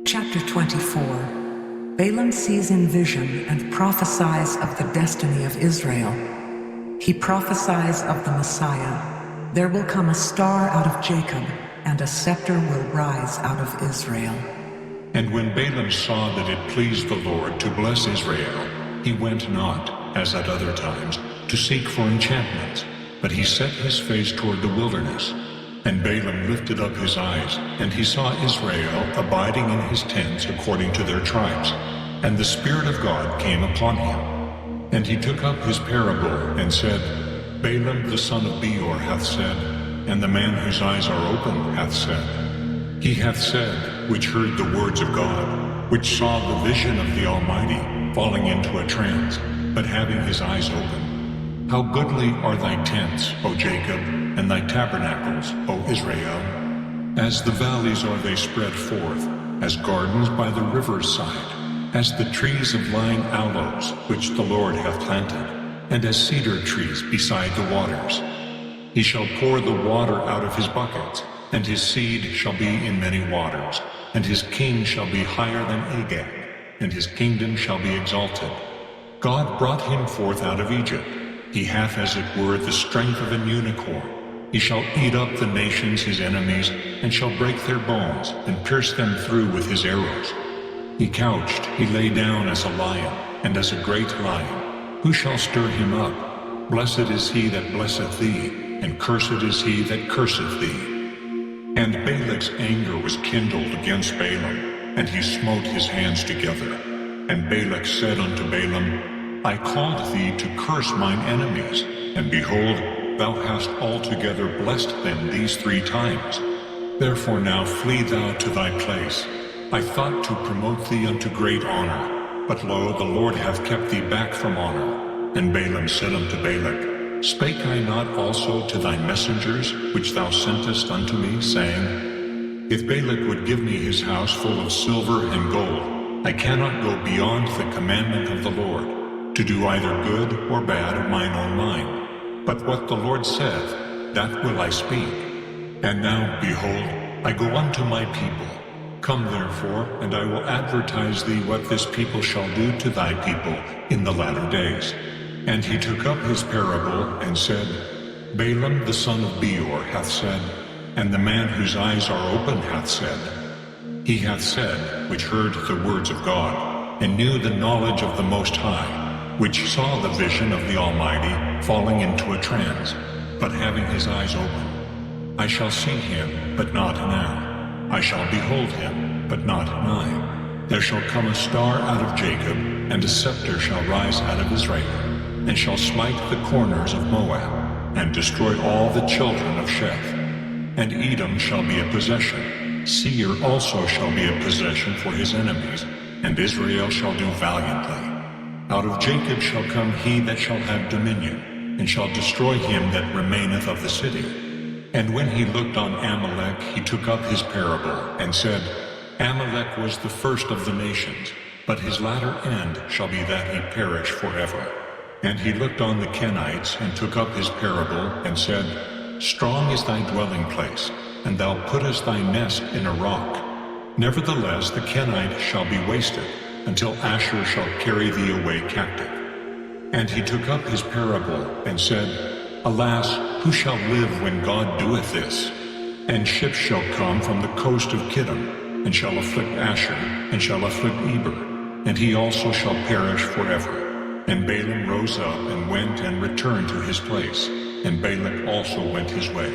Chapter 24. Balaam sees in vision and prophesies of the destiny of Israel. He prophesies of the Messiah. There will come a star out of Jacob, and a scepter will rise out of Israel. And when Balaam saw that it pleased the Lord to bless Israel, he went not, as at other times, to seek for enchantments, but he set his face toward the wilderness. And Balaam lifted up his eyes, and he saw Israel abiding in his tents according to their tribes. And the Spirit of God came upon him. And he took up his parable, and said, Balaam the son of Beor hath said, and the man whose eyes are open hath said. He hath said, which heard the words of God, which saw the vision of the Almighty, falling into a trance, but having his eyes open. How goodly are thy tents, O Jacob, and thy tabernacles, O Israel. As the valleys are they spread forth, as gardens by the river's side, as the trees of lying aloes, which the Lord hath planted, and as cedar trees beside the waters. He shall pour the water out of his buckets, and his seed shall be in many waters, and his king shall be higher than Agag, and his kingdom shall be exalted. God brought him forth out of Egypt. He hath as it were the strength of an unicorn. He shall eat up the nations his enemies, and shall break their bones, and pierce them through with his arrows. He couched, he lay down as a lion, and as a great lion. Who shall stir him up? Blessed is he that blesseth thee, and cursed is he that curseth thee. And Balak's anger was kindled against Balaam, and he smote his hands together. And Balak said unto Balaam, I called thee to curse mine enemies, and behold, thou hast altogether blessed them these 3 times. Therefore now flee thou to thy place. I thought to promote thee unto great honor, but lo, the Lord hath kept thee back from honor. And Balaam said unto Balak, Spake I not also to thy messengers, which thou sentest unto me, saying, If Balak would give me his house full of silver and gold, I cannot go beyond the commandment of the Lord, to do either good or bad of mine own mind. But what the Lord saith, that will I speak. And now, behold, I go unto my people. Come therefore, and I will advertise thee what this people shall do to thy people in the latter days. And he took up his parable, and said, Balaam the son of Beor hath said, and the man whose eyes are open hath said. He hath said, which heard the words of God, and knew the knowledge of the Most High, which saw the vision of the Almighty falling into a trance, but having his eyes open. I shall see him, but not now. I shall behold him, but not nigh. There shall come a star out of Jacob, and a scepter shall rise out of Israel, and shall smite the corners of Moab, and destroy all the children of Sheth. And Edom shall be a possession. Seir also shall be a possession for his enemies, and Israel shall do valiantly. Out of Jacob shall come he that shall have dominion, and shall destroy him that remaineth of the city. And when he looked on Amalek, he took up his parable, and said, Amalek was the first of the nations, but his latter end shall be that he perish forever. And he looked on the Kenites, and took up his parable, and said, Strong is thy dwelling place, and thou puttest thy nest in a rock. Nevertheless the Kenite shall be wasted, until Ashur shall carry thee away captive. And he took up his parable, and said, Alas, who shall live when God doeth this? And ships shall come from the coast of Kittim, and shall afflict Ashur, and shall afflict Eber, and he also shall perish forever. And Balaam rose up, and went and returned to his place, and Balak also went his way.